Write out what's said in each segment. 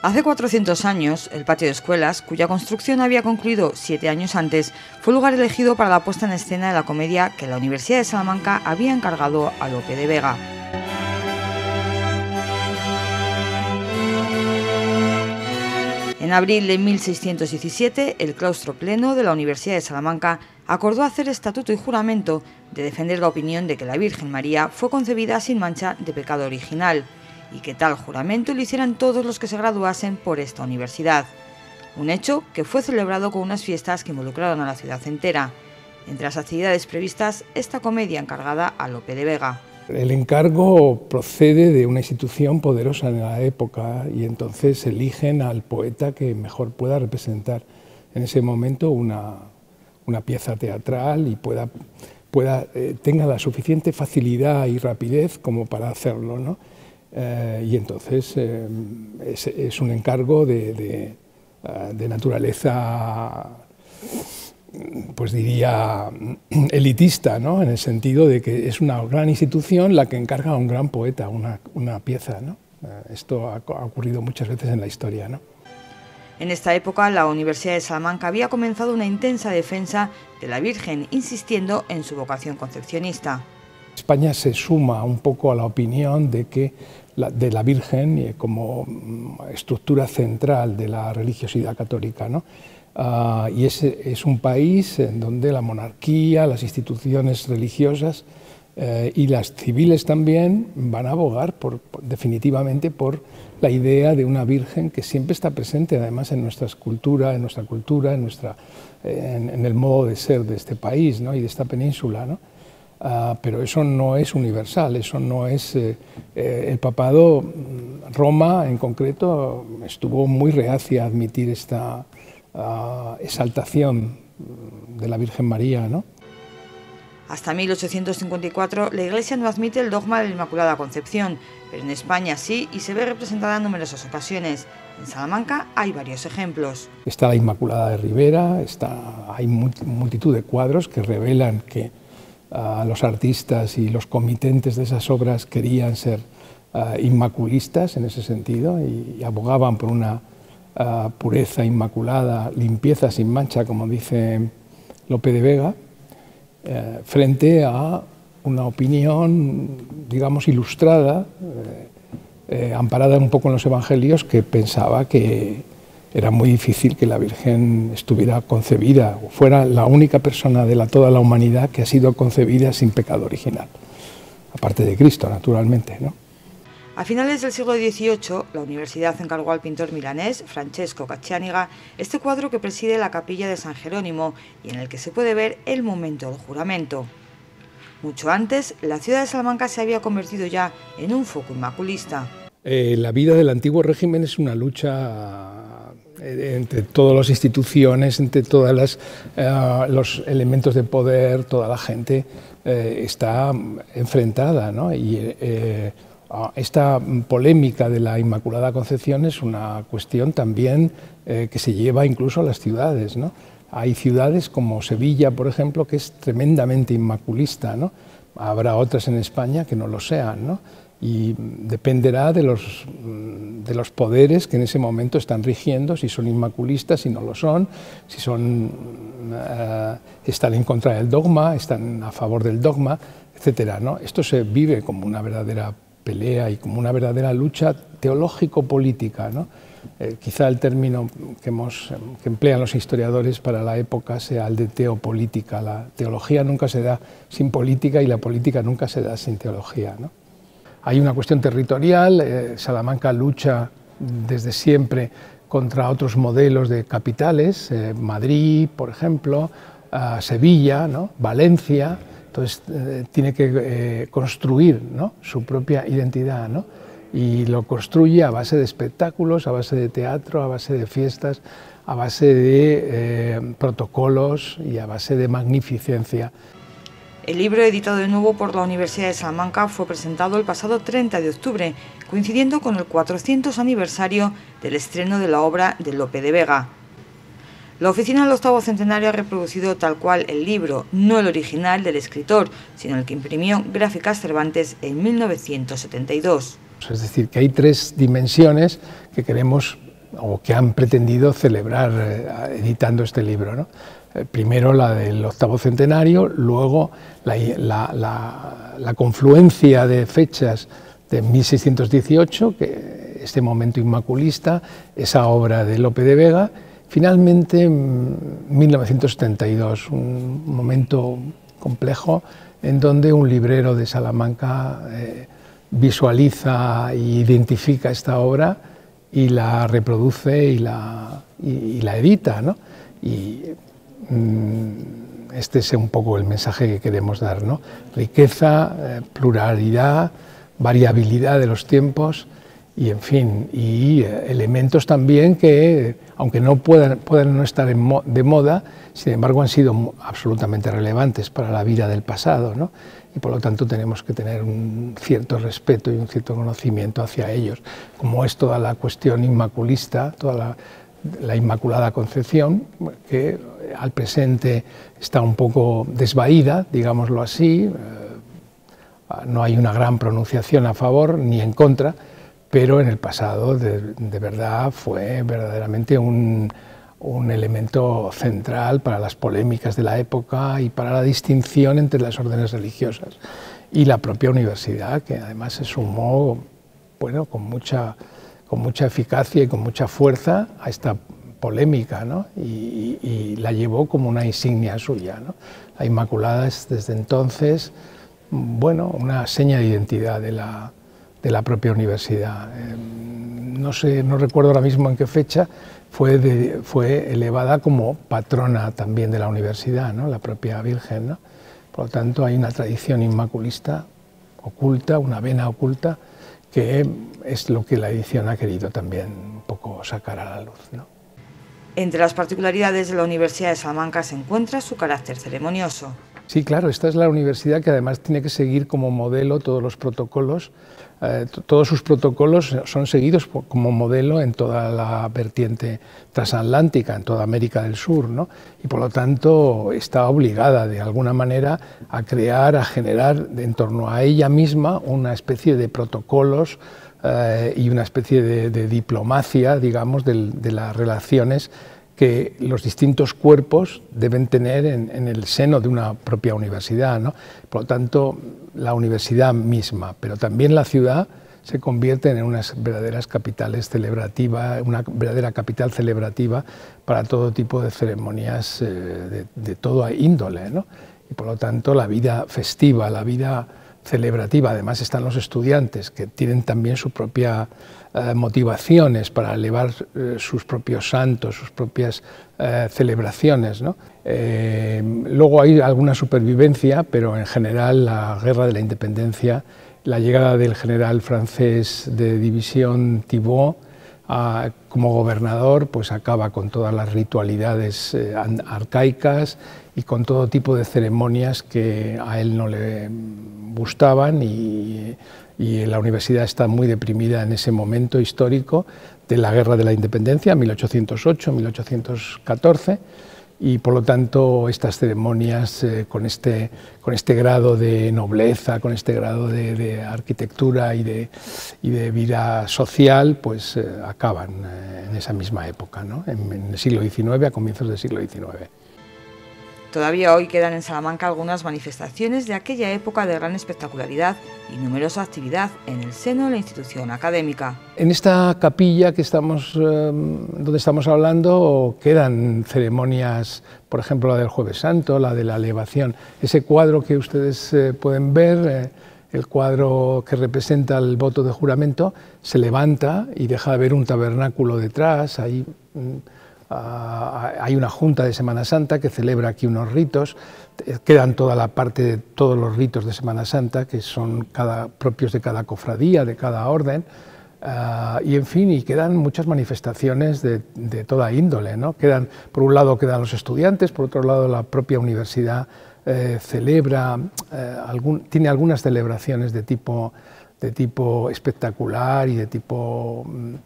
Hace 400 años, el patio de escuelas, cuya construcción había concluido 7 años antes, fue el lugar elegido para la puesta en escena de la comedia que la Universidad de Salamanca había encargado a Lope de Vega. En abril de 1617, el claustro pleno de la Universidad de Salamanca acordó hacer estatuto y juramento de defender la opinión de que la Virgen María fue concebida sin mancha de pecado original, y que tal juramento lo hicieran todos los que se graduasen por esta universidad. Un hecho que fue celebrado con unas fiestas que involucraron a la ciudad entera. Entre las actividades previstas, esta comedia encargada a Lope de Vega. El encargo procede de una institución poderosa en la época y entonces eligen al poeta que mejor pueda representar en ese momento una pieza teatral y tenga la suficiente facilidad y rapidez como para hacerlo, ¿no? Y entonces es un encargo de naturaleza, pues diría, elitista, ¿no? En el sentido de que es una gran institución la que encarga a un gran poeta una pieza, ¿no? Esto ha ocurrido muchas veces en la historia, ¿no? En esta época, la Universidad de Salamanca había comenzado una intensa defensa de la Virgen, insistiendo en su vocación concepcionista. España se suma un poco a la opinión de la Virgen como estructura central de la religiosidad católica, ¿no? Y es un país en donde la monarquía, las instituciones religiosas y las civiles también van a abogar definitivamente por la idea de una Virgen que siempre está presente además en nuestra cultura, en el modo de ser de este país, ¿no? Y de esta península, ¿no? Pero eso no es universal, eso no es... el papado, Roma en concreto, estuvo muy reacia a admitir esta exaltación de la Virgen María, ¿no? Hasta 1854 la Iglesia no admite el dogma de la Inmaculada Concepción, pero en España sí, y se ve representada en numerosas ocasiones. En Salamanca hay varios ejemplos. Está la Inmaculada de Ribera, hay multitud de cuadros que revelan que los artistas y los comitentes de esas obras querían ser inmaculistas en ese sentido y abogaban por una pureza inmaculada, limpieza sin mancha, como dice Lope de Vega, frente a una opinión, digamos, ilustrada, amparada un poco en los evangelios, que pensaba que era muy difícil que la Virgen estuviera concebida, o fuera la única persona de toda la humanidad que ha sido concebida sin pecado original, aparte de Cristo, naturalmente, ¿no? A finales del siglo XVIII, la universidad encargó al pintor milanés Francesco Caccianiga este cuadro que preside la capilla de San Jerónimo y en el que se puede ver el momento del juramento. Mucho antes, la ciudad de Salamanca se había convertido ya en un foco inmaculista. La vida del antiguo régimen es una lucha entre todas las instituciones, entre todos los elementos de poder, toda la gente está enfrentada, ¿no? Y esta polémica de la Inmaculada Concepción es una cuestión también que se lleva incluso a las ciudades, ¿no? Hay ciudades como Sevilla, por ejemplo, que es tremendamente inmaculista, ¿no? Habrá otras en España que no lo sean, ¿no? Y dependerá de los poderes que en ese momento están rigiendo, si son inmaculistas, si no lo son, si están en contra del dogma, están a favor del dogma, etcétera, ¿no? Esto se vive como una verdadera pelea y como una verdadera lucha teológico-política, ¿no? Quizá el término que emplean los historiadores para la época sea el de teopolítica. La teología nunca se da sin política y la política nunca se da sin teología, ¿no? Hay una cuestión territorial. Salamanca lucha desde siempre contra otros modelos de capitales, Madrid, por ejemplo, Sevilla, ¿no? Valencia. Entonces tiene que construir, ¿no? Su propia identidad, ¿no? Y lo construye a base de espectáculos, a base de teatro, a base de fiestas, a base de protocolos y a base de magnificencia. El libro, editado de nuevo por la Universidad de Salamanca, fue presentado el pasado 30 de octubre, coincidiendo con el 400 aniversario del estreno de la obra de Lope de Vega. La oficina del octavo centenario ha reproducido tal cual el libro, no el original del escritor, sino el que imprimió Gráficas Cervantes en 1972. Es decir, que hay tres dimensiones que queremos o que han pretendido celebrar editando este libro, ¿no? Primero la del 8º centenario, luego la confluencia de fechas de 1618, que este momento inmaculista, esa obra de Lope de Vega, finalmente 1972, un momento complejo en donde un librero de Salamanca visualiza e identifica esta obra y la reproduce y la edita, ¿no? Y este es un poco el mensaje que queremos dar, ¿no? Riqueza, pluralidad, variabilidad de los tiempos y, en fin, y elementos también que, aunque no puedan no estar de moda, sin embargo han sido absolutamente relevantes para la vida del pasado, ¿no? Y por lo tanto tenemos que tener un cierto respeto y un cierto conocimiento hacia ellos, como es toda la cuestión inmaculista, toda la Inmaculada Concepción, que al presente está un poco desvaída, digámoslo así. No hay una gran pronunciación a favor ni en contra, pero en el pasado de verdad fue verdaderamente un elemento central para las polémicas de la época y para la distinción entre las órdenes religiosas. Y la propia universidad, que además se sumó, bueno, con mucha eficacia y con mucha fuerza a esta polémica, ¿no? Y la llevó como una insignia suya, ¿no? La Inmaculada es desde entonces, bueno, una seña de identidad de la propia universidad. No recuerdo ahora mismo en qué fecha fue elevada como patrona también de la universidad, ¿no? La propia Virgen, ¿no? Por lo tanto, hay una tradición inmaculista oculta, una vena oculta, que es lo que la edición ha querido también un poco sacar a la luz, ¿no? Entre las particularidades de la Universidad de Salamanca se encuentra su carácter ceremonioso. Sí, claro, esta es la universidad que además tiene que seguir como modelo todos los protocolos. Todos sus protocolos son seguidos como modelo en toda la vertiente transatlántica, en toda América del Sur, ¿no? Y por lo tanto está obligada de alguna manera a crear, a generar en torno a ella misma una especie de protocolos y una especie de diplomacia, digamos, de las relaciones que los distintos cuerpos deben tener en el seno de una propia universidad, ¿no? Por lo tanto, la universidad misma, pero también la ciudad, se convierte en unas verdaderas capitales celebrativas, una verdadera capital celebrativa para todo tipo de ceremonias de toda índole, ¿no? Y por lo tanto, la vida festiva, la vida celebrativa, además están los estudiantes que tienen también sus propias motivaciones para elevar sus propios santos, sus propias celebraciones, ¿no? Luego hay alguna supervivencia, pero en general la guerra de la independencia, la llegada del general francés de división Thibault como gobernador, pues acaba con todas las ritualidades arcaicas y con todo tipo de ceremonias que a él no le gustaban, y la universidad está muy deprimida en ese momento histórico de la Guerra de la Independencia, 1808-1814, y por lo tanto estas ceremonias con este grado de nobleza, con este grado de arquitectura y de vida social, pues acaban en esa misma época, ¿no? En el siglo XIX, a comienzos del siglo XIX. Todavía hoy quedan en Salamanca algunas manifestaciones de aquella época de gran espectacularidad y numerosa actividad en el seno de la institución académica. En esta capilla donde estamos hablando quedan ceremonias, por ejemplo la del Jueves Santo, la de la elevación. Ese cuadro que ustedes pueden ver, el cuadro que representa el voto de juramento, se levanta y deja de ver un tabernáculo detrás. Ahí hay una junta de Semana Santa que celebra aquí unos ritos, quedan toda la parte de todos los ritos de Semana Santa que son propios de cada cofradía, de cada orden, y en fin, y quedan muchas manifestaciones de toda índole, ¿no? Por un lado quedan los estudiantes, por otro lado la propia universidad celebra, tiene algunas celebraciones de tipo de tipo espectacular y de tipo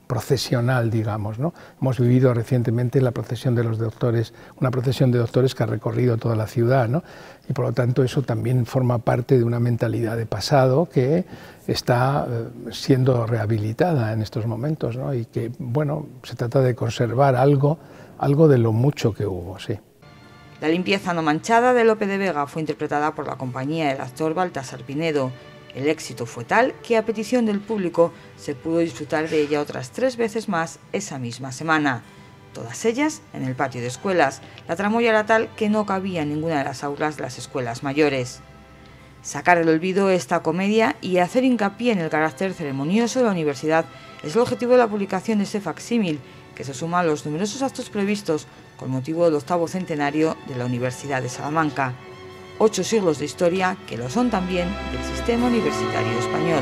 procesional, digamos, ¿no? Hemos vivido recientemente la procesión de los doctores, una procesión de doctores que ha recorrido toda la ciudad, ¿no? Y por lo tanto eso también forma parte de una mentalidad de pasado que está siendo rehabilitada en estos momentos, ¿no? Y que, bueno, se trata de conservar algo de lo mucho que hubo, sí. La limpieza no manchada de Lope de Vega fue interpretada por la compañía del actor Baltasar Pinedo. El éxito fue tal que, a petición del público, se pudo disfrutar de ella otras 3 veces más esa misma semana. Todas ellas en el patio de escuelas. La tramoya era tal que no cabía en ninguna de las aulas de las escuelas mayores. Sacar del olvido esta comedia y hacer hincapié en el carácter ceremonioso de la universidad es el objetivo de la publicación de este facsímil, que se suma a los numerosos actos previstos con motivo del 8º centenario de la Universidad de Salamanca. 8 siglos de historia que lo son también del sistema universitario español.